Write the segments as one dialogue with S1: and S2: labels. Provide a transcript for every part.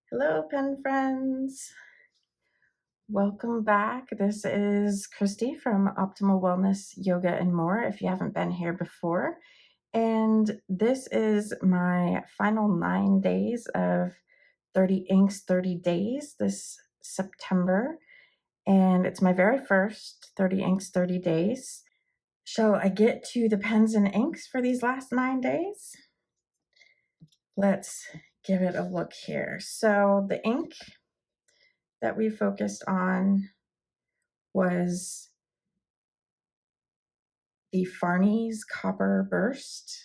S1: Hello, pen friends. Welcome back. This is Christy from Optimal Wellness Yoga and More, if you haven't been here before. And this is my final 9 days of 30 Inks 30 days this September. And it's my very first 30 Inks 30 days. Shall I get to the pens and inks for these last 9 days? Let's give it a look here. So the ink that we focused on was the Fahrney's Copper Burst.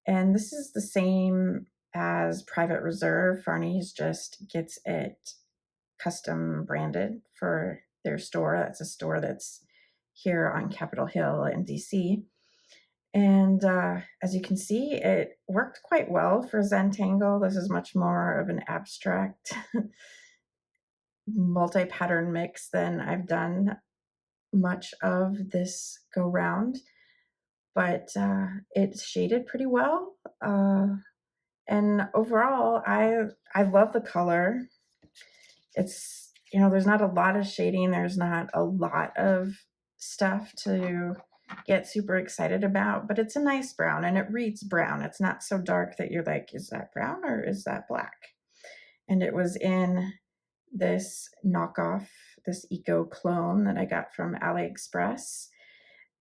S1: And this is the same as Private Reserve. Fahrney's just gets it custom branded for their store. That's a store that's here on Capitol Hill in DC. And as you can see, it worked quite well for Zentangle. This is much more of an abstract multi-pattern mix than I've done much of this go round, but it's shaded pretty well. And overall, I love the color. It's, there's not a lot of shading. There's not a lot of stuff to get super excited about, but it's a nice brown and it reads brown. It's not so dark that you're like, is that brown or is that black? And it was in this knockoff, this eco clone that I got from AliExpress.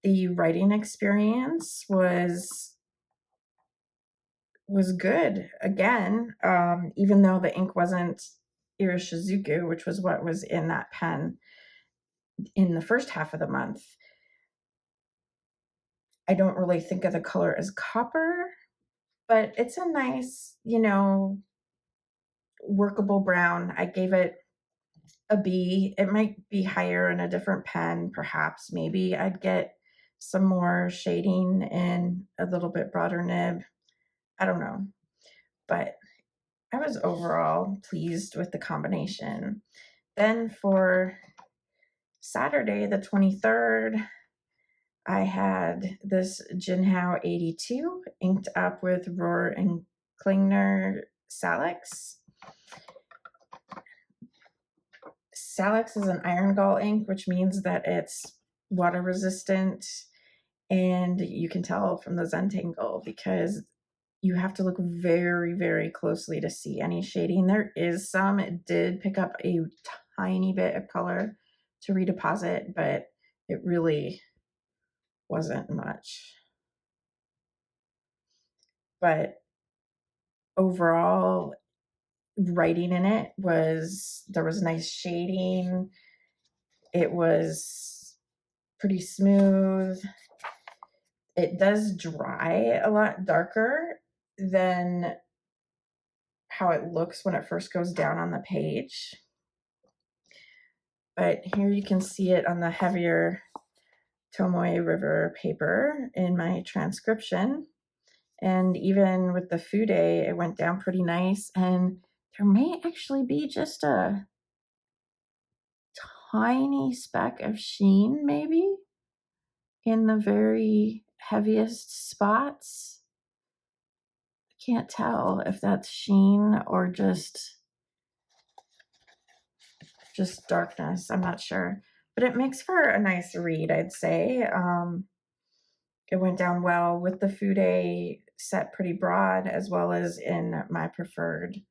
S1: The writing experience was good again, even though the ink wasn't Irishizuku, which was what was in that pen in the first half of the month. I don't really think of the color as copper, but it's a nice, workable brown. I gave it a B. It might be higher in a different pen, perhaps. Maybe I'd get some more shading and a little bit broader nib. I don't know. But I was overall pleased with the combination. Then for Saturday, the 23rd, I had this Jinhao 82 inked up with Rohrer and Klingner Salix. Salix is an iron gall ink, which means that it's water resistant, and you can tell from the Zentangle because you have to look very, very closely to see any shading. There is some. It did pick up a tiny bit of color to redeposit, but it really wasn't much. But overall, writing in it there was nice shading. It was pretty smooth. It does dry a lot darker than how it looks when it first goes down on the page. But here you can see it on the heavier Tomoe River paper in my transcription. And even with the Fude, it went down pretty nice. And there may actually be just a tiny speck of sheen, maybe, in the very heaviest spots. I can't tell if that's sheen or just darkness. I'm not sure. But it makes for a nice read, I'd say. It went down well with the Fude set pretty broad, as well as in my preferred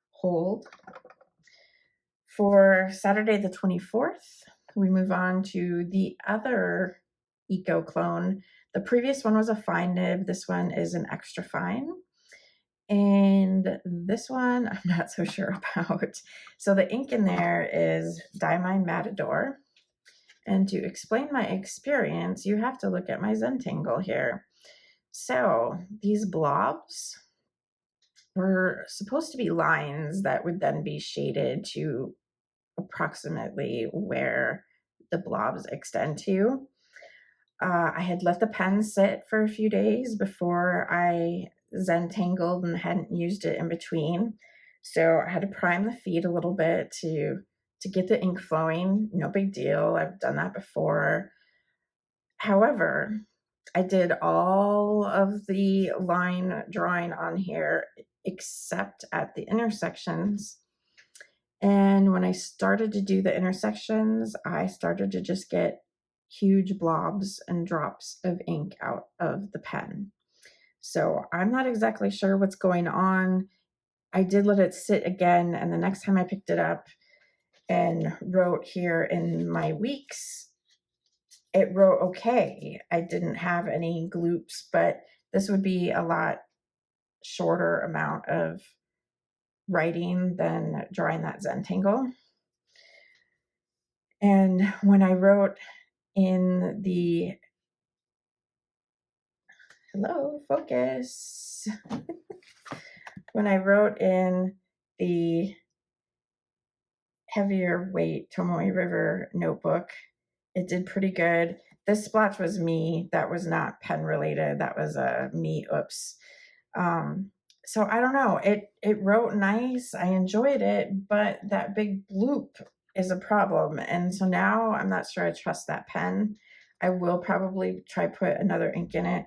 S1: hold. For Saturday the 24th, we move on to the other Eco clone. The previous one was a fine nib. This one is an extra fine. And this one, I'm not so sure about. So the ink in there is Diamine Matador. And to explain my experience, you have to look at my Zentangle here. So these blobs were supposed to be lines that would then be shaded to approximately where the blobs extend to. I had let the pen sit for a few days before I Zentangled and hadn't used it in between. So I had to prime the feed a little bit to get the ink flowing. No big deal. I've done that before. However, I did all of the line drawing on here except at the intersections. And when I started to do the intersections, I started to just get huge blobs and drops of ink out of the pen. So I'm not exactly sure what's going on. I did let it sit again, and the next time I picked it up and wrote here in my weeks, it wrote okay. I didn't have any gloops, but this would be a lot shorter amount of writing than drawing that Zentangle. And when I wrote in the, hello, focus. When I wrote in the heavier weight Tomoe River notebook, it did pretty good. This splotch was me. That was not pen related. That was a me oops. So I don't know. It wrote nice. I enjoyed it, but that big bloop is a problem. And so now I'm not sure I trust that pen. I will probably try put another ink in it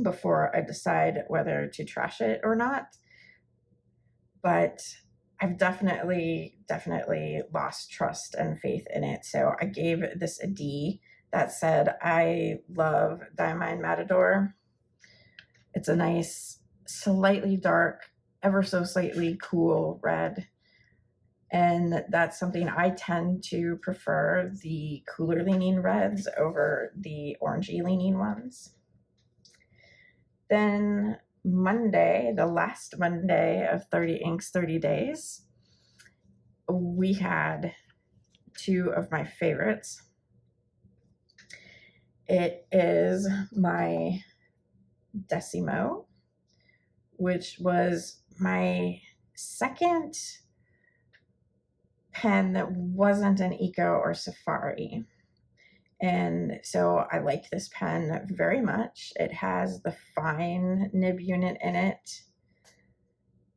S1: before I decide whether to trash it or not. But I've definitely lost trust and faith in it. So I gave this a D. That said, I love Diamine Matador. It's a nice, slightly dark, ever so slightly cool red. And that's something I tend to prefer, the cooler leaning reds over the orangey leaning ones. Then Monday, the last Monday of 30 Inks, 30 Days, we had two of my favorites. It is my Decimo, which was my second pen that wasn't an Eco or Safari. And so I like this pen very much. It has the fine nib unit in it.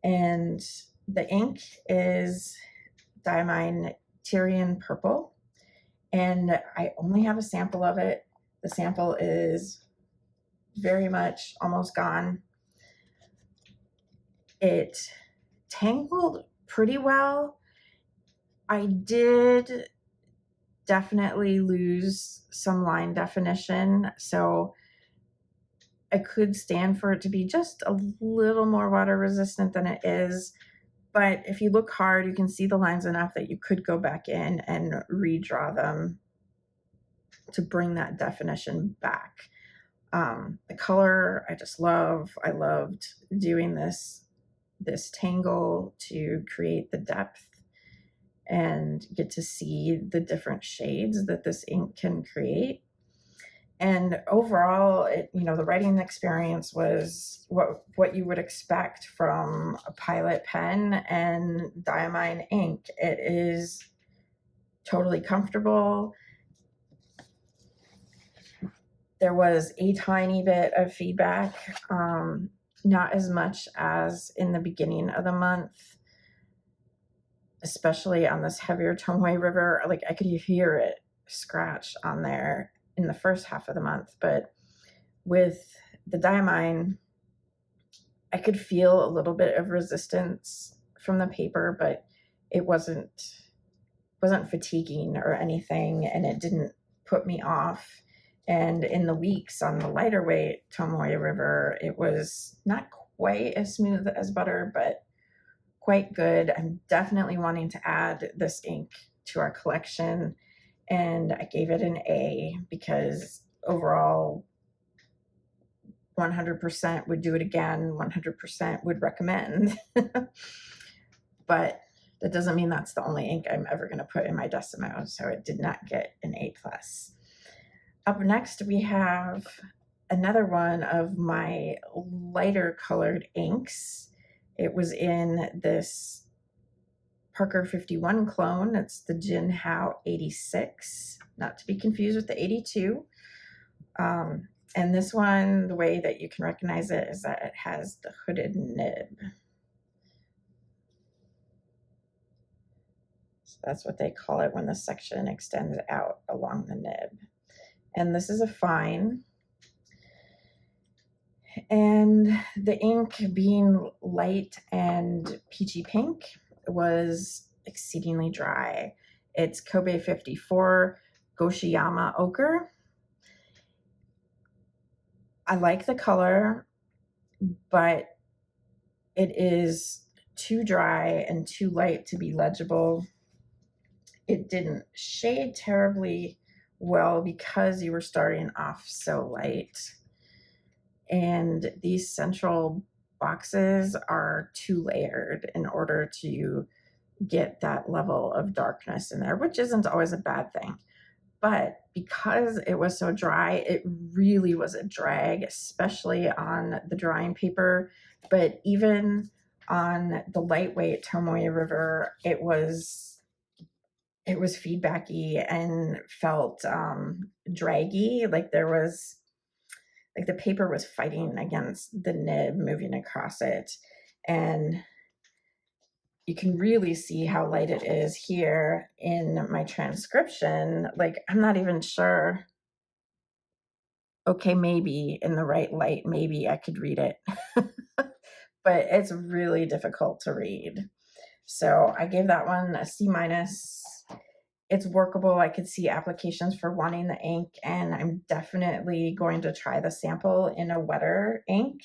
S1: And the ink is Diamine Tyrian Purple. And I only have a sample of it. The sample is very much almost gone. It tangled pretty well. I did definitely lose some line definition, so I could stand for it to be just a little more water resistant than it is. But if you look hard, you can see the lines enough that you could go back in and redraw them to bring that definition back. The color I just love. I loved doing this tangle to create the depth and get to see the different shades that this ink can create. And overall, the writing experience was what you would expect from a Pilot pen and Diamine ink. It is totally comfortable. There was a tiny bit of feedback, not as much as in the beginning of the month, especially on this heavier Tomoe River. Like I could hear it scratch on there in the first half of the month, but with the Diamine, I could feel a little bit of resistance from the paper, but it wasn't fatiguing or anything, and it didn't put me off. And in the weeks on the lighter weight Tomoe River, it was not quite as smooth as butter, but quite good. I'm definitely wanting to add this ink to our collection, and I gave it an A because overall 100% would do it again, 100% would recommend. But that doesn't mean that's the only ink I'm ever going to put in my Decimo, so it did not get an A+. Up next, we have another one of my lighter colored inks. It was in this Parker 51 clone. It's the Jinhao 86, not to be confused with the 82. And this one, the way that you can recognize it is that it has the hooded nib. So that's what they call it when the section extends out along the nib. And this is a fine. And the ink being light and peachy pink was exceedingly dry. It's Kobe 54 Goshiyama Ochre. I like the color, but it is too dry and too light to be legible. It didn't shade terribly well because you were starting off so light. And these central boxes are too layered in order to get that level of darkness in there, which isn't always a bad thing. But because it was so dry, it really was a drag, especially on the drying paper. But even on the lightweight Tomoe River, it was feedbacky and felt draggy, like the paper was fighting against the nib moving across it. And you can really see how light it is here in my transcription. Like, I'm not even sure. Okay, maybe in the right light, maybe I could read it. But it's really difficult to read. So I gave that one a C-. It's workable. I could see applications for wanting the ink, and I'm definitely going to try the sample in a wetter ink.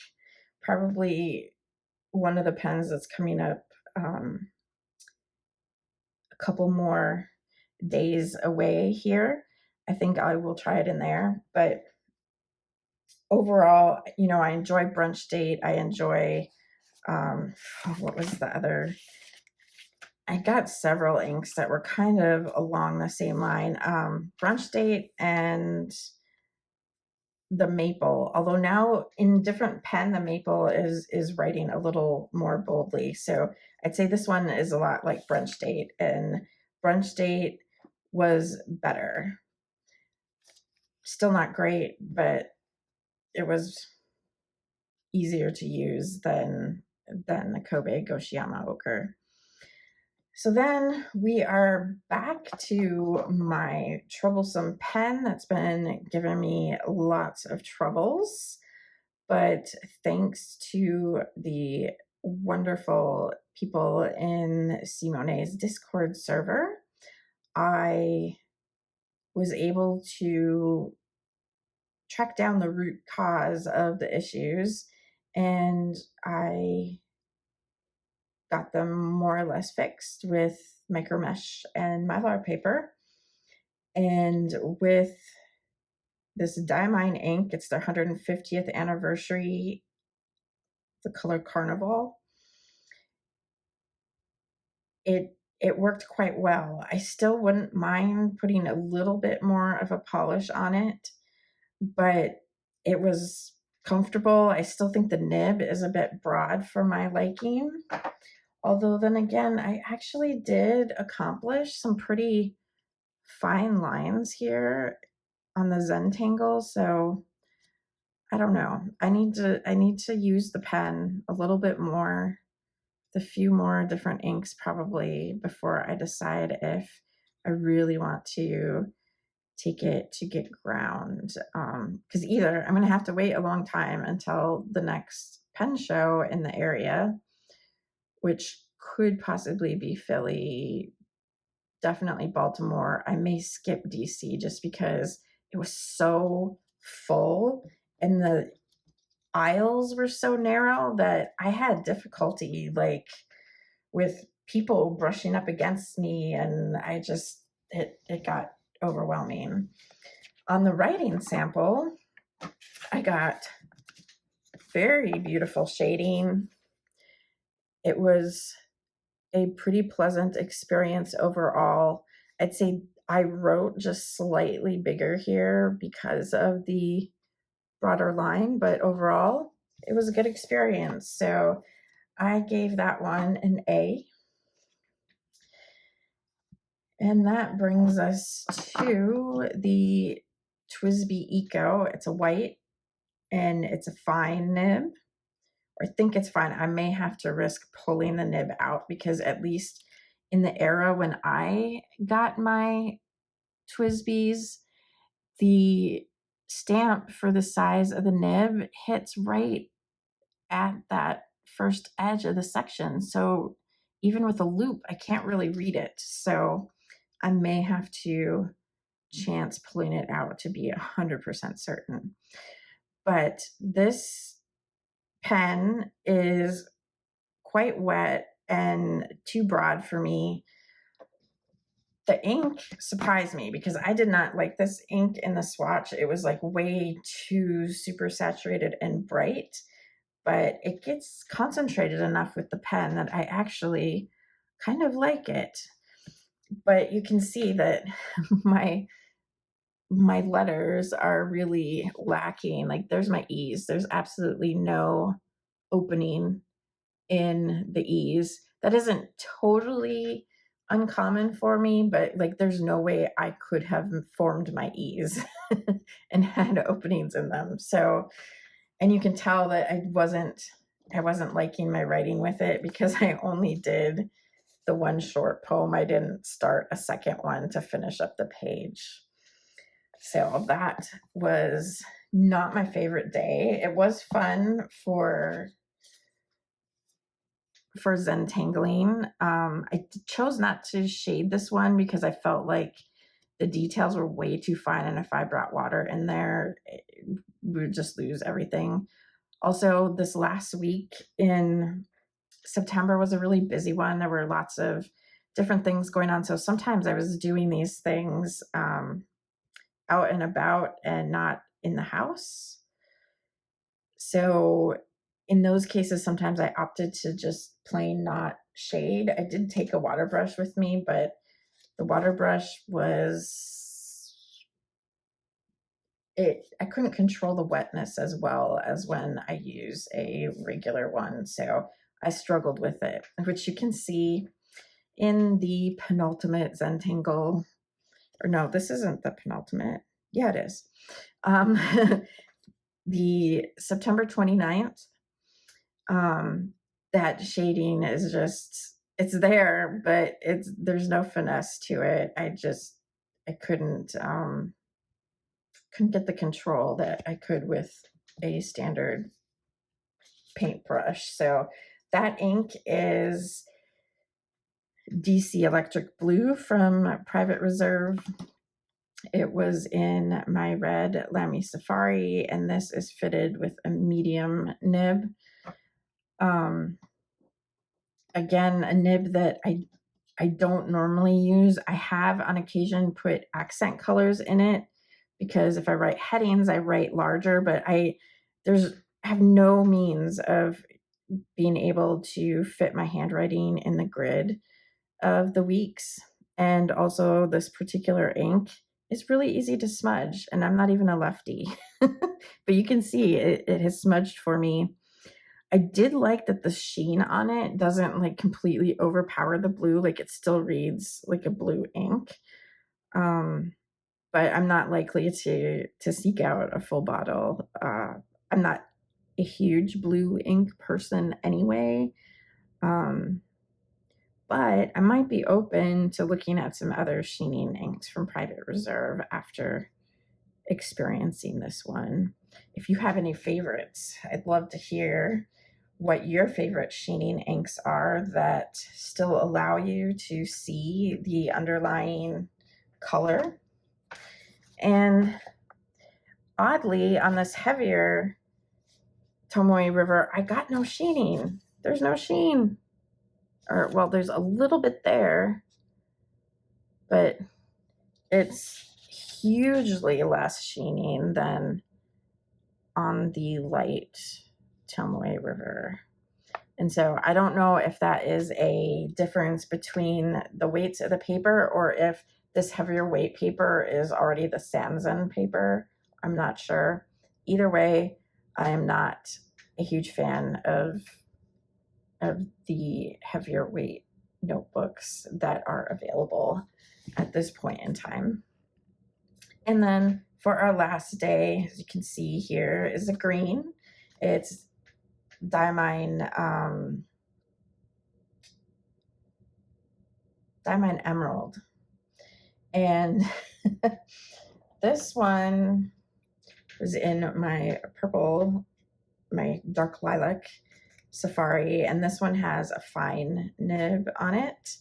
S1: Probably one of the pens that's coming up a couple more days away here. I think I will try it in there. But overall, I enjoy Brunch Date. I enjoy, what was the other? I got several inks that were kind of along the same line. Brunch Date and the Maple, although now in different pen, the Maple is writing a little more boldly. So I'd say this one is a lot like Brunch Date, and Brunch Date was better. Still not great, but it was easier to use than the Kobe Goshiyama Ochre. So then we are back to my troublesome pen that's been giving me lots of troubles. But thanks to the wonderful people in Simone's Discord server, I was able to track down the root cause of the issues, and I got them more or less fixed with micromesh and Mylar paper. And with this Diamine ink, it's their 150th anniversary, the color Carnival. It worked quite well. I still wouldn't mind putting a little bit more of a polish on it, but it was comfortable. I still think the nib is a bit broad for my liking. Although then again, I actually did accomplish some pretty fine lines here on the Zentangle. So I don't know. I need to use the pen a little bit more, the few more different inks probably, before I decide if I really want to take it to get ground. Because either I'm going to have to wait a long time until the next pen show in the area, which could possibly be Philly, definitely Baltimore. I may skip DC just because it was so full and the aisles were so narrow that I had difficulty with people brushing up against me, and it got overwhelming. On the writing sample, I got very beautiful shading. It was a pretty pleasant experience overall. I'd say I wrote just slightly bigger here because of the broader line, but overall it was a good experience. So I gave that one an A. And that brings us to the TWSBI Eco. It's a white and it's a fine nib. Or I think it's fine. I may have to risk pulling the nib out because at least in the era when I got my TWSBIs, the stamp for the size of the nib hits right at that first edge of the section. So even with a loop, I can't really read it. So I may have to chance pulling it out to be 100% certain. But this pen is quite wet and too broad for me. The ink surprised me because I did not like this ink in the swatch. It was like way too super saturated and bright, but it gets concentrated enough with the pen that I actually kind of like it. But you can see that my letters are really lacking. Like there's my E's. There's absolutely no opening in the E's. That isn't totally uncommon for me, but like there's no way I could have formed my E's and had openings in them. So, and you can tell that I wasn't liking my writing with it because I only did the one short poem. I didn't start a second one to finish up the page. So that was not my favorite day. It was fun for Zentangling. I chose not to shade this one because I felt like the details were way too fine, and if I brought water in there, we would just lose everything. Also, this last week in September was a really busy one. There were lots of different things going on, so sometimes I was doing these things out and about and not in the house. So in those cases, sometimes I opted to just plain not shade. I did take a water brush with me, but the water brush I couldn't control the wetness as well as when I use a regular one. So I struggled with it, which you can see in the penultimate Zentangle. Or no, this isn't the penultimate. Yeah, it is. The September 29th, that shading is just, it's there, but there's no finesse to it. I couldn't get the control that I could with a standard paintbrush. So that ink is DC Electric Blue from Private Reserve. It was in my red Lamy Safari, and this is fitted with a medium nib. Again, a nib that I don't normally use. I have on occasion put accent colors in it because if I write headings, I write larger, but I have no means of being able to fit my handwriting in the grid of the weeks. And also this particular ink is really easy to smudge, and I'm not even a lefty, but you can see it has smudged for me. I did like that the sheen on it doesn't like completely overpower the blue. Like it still reads like a blue ink. But I'm not likely to seek out a full bottle. I'm not a huge blue ink person anyway. But I might be open to looking at some other sheening inks from Private Reserve after experiencing this one. If you have any favorites, I'd love to hear what your favorite sheening inks are that still allow you to see the underlying color. And oddly, on this heavier Tomoe River, I got no sheening. There's no sheen. Or, well, there's a little bit there, but it's hugely less sheening than on the light Tomoe River. And so I don't know if that is a difference between the weights of the paper or if this heavier weight paper is already the Sanzen paper. I'm not sure. Either way, I am not a huge fan of the heavier weight notebooks that are available at this point in time. And then for our last day, as you can see here, is a green. It's Diamine Emerald. And this one was in my purple, my dark lilac Safari, and this one has a fine nib on it.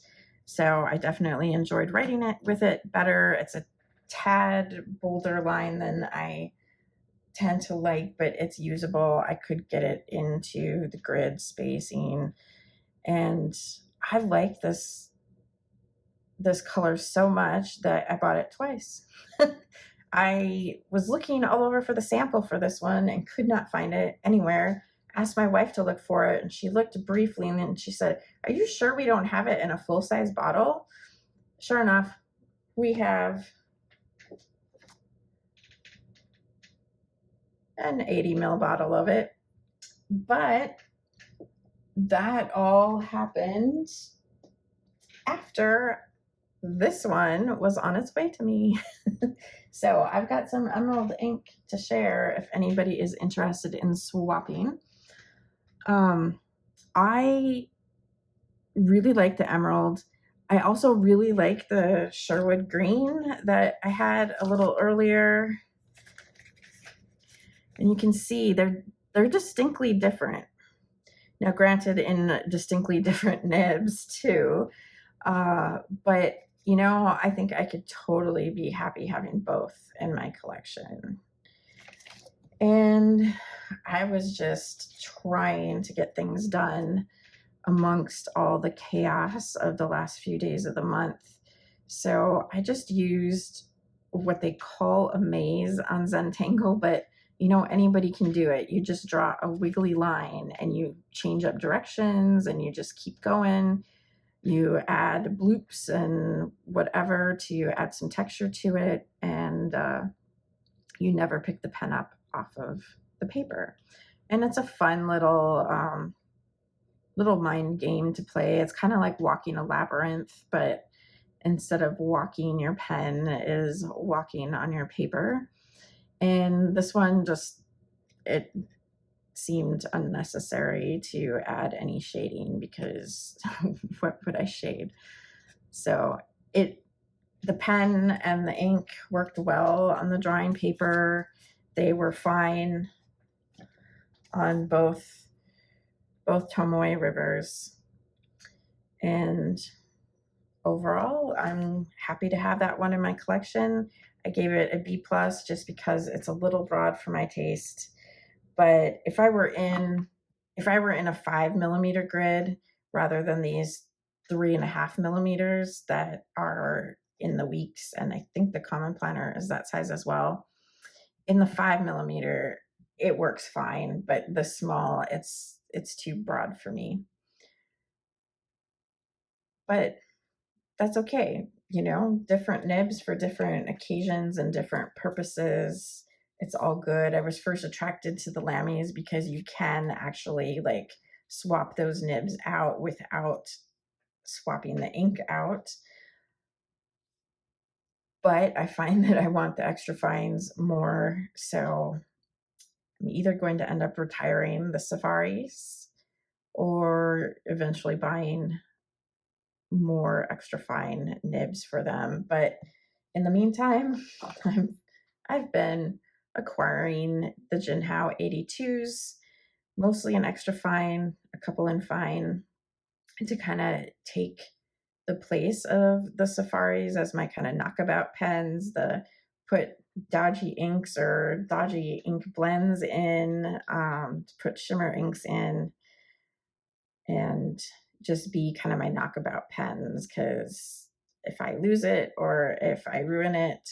S1: So I definitely enjoyed writing it with it better. It's a tad bolder line than I tend to like, but it's usable. I could get it into the grid spacing, and I like this color so much that I bought it twice. I was looking all over for the sample for this one and could not find it anywhere. Asked my wife to look for it, and she looked briefly, and then she said, "Are you sure we don't have it in a full-size bottle?" Sure enough, we have an 80 ml bottle of it. But that all happened after this one was on its way to me. So I've got some emerald ink to share if anybody is interested in swapping. I really like the emerald. I also really like the Sherwood green that I had a little earlier. And you can see they're distinctly different. Now, granted, in distinctly different nibs too. But you know, I think I could totally be happy having both in my collection. And I was just trying to get things done amongst all the chaos of the last few days of the month. So I just used what they call a maze on Zentangle, but you know, anybody can do it. You just draw a wiggly line and you change up directions and you just keep going. You add bloops and whatever to add some texture to it, and you never pick the pen up off of the paper. And it's a fun little mind game to play. It's kind of like walking a labyrinth, but instead of walking your pen is walking on your paper. And this one it seemed unnecessary to add any shading because what would I shade? So the pen and the ink worked well on the drawing paper. They were fine on both Tomoe rivers. And overall, I'm happy to have that one in my collection. I gave it a B+ just because it's a little broad for my taste. But if I were in a 5mm grid rather than these 3.5mm that are in the weeks, and I think the common planner is that size as well, in the 5mm it works fine, but the small, it's too broad for me. But that's okay, you know, different nibs for different occasions and different purposes. It's all good. I was first attracted to the Lamys because you can actually like swap those nibs out without swapping the ink out. But I find that I want the extra fines more, so I'm either going to end up retiring the Safaris or eventually buying more extra fine nibs for them. But in the meantime, I've been acquiring the Jinhao 82s, mostly in extra fine, a couple in fine, to kind of take the place of the Safaris as my kind of knockabout pens, the put dodgy inks or dodgy ink blends in, to put shimmer inks in, and just be kind of my knockabout pens, because if I lose it or if I ruin it,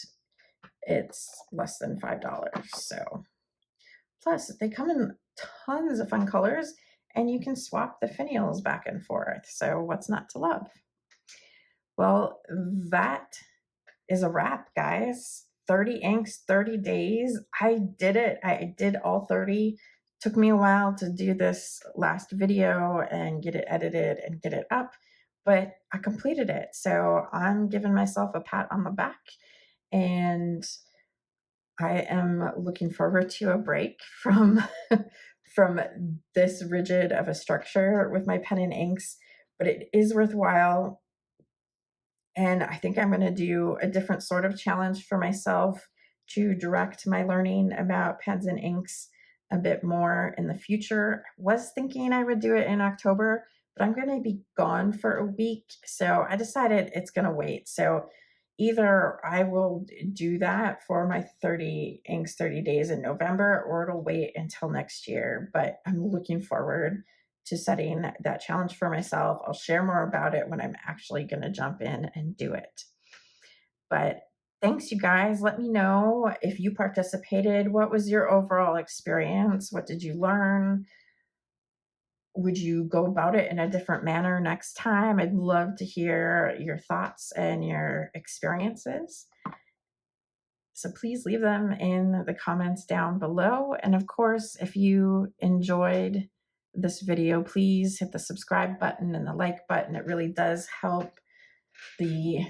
S1: it's less than $5. So plus they come in tons of fun colors and you can swap the finials back and forth. So what's not to love? Well, that is a wrap, guys. 30 inks, 30 days. I did it. I did all 30. Took me a while to do this last video and get it edited and get it up, but I completed it. So I'm giving myself a pat on the back, and I am looking forward to a break from from this rigid of a structure with my pen and inks, but it is worthwhile. And I think I'm going to do a different sort of challenge for myself to direct my learning about pens and inks a bit more in the future. I was thinking I would do it in October, but I'm going to be gone for a week. So I decided it's going to wait. So either I will do that for my 30 days in November, or it'll wait until next year. But I'm looking forward to setting that challenge for myself. I'll share more about it when I'm actually going to jump in and do it. But thanks, you guys. Let me know if you participated. What was your overall experience? What did you learn? Would you go about it in a different manner next time? I'd love to hear your thoughts and your experiences. So please leave them in the comments down below. And of course, if you enjoyed this video, please hit the subscribe button and the like button. It really does help the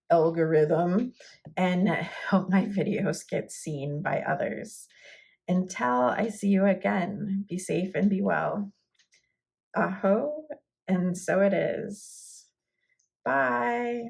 S1: algorithm and help my videos get seen by others. Until I see you again, be safe and be well. Aho, and so it is. Bye.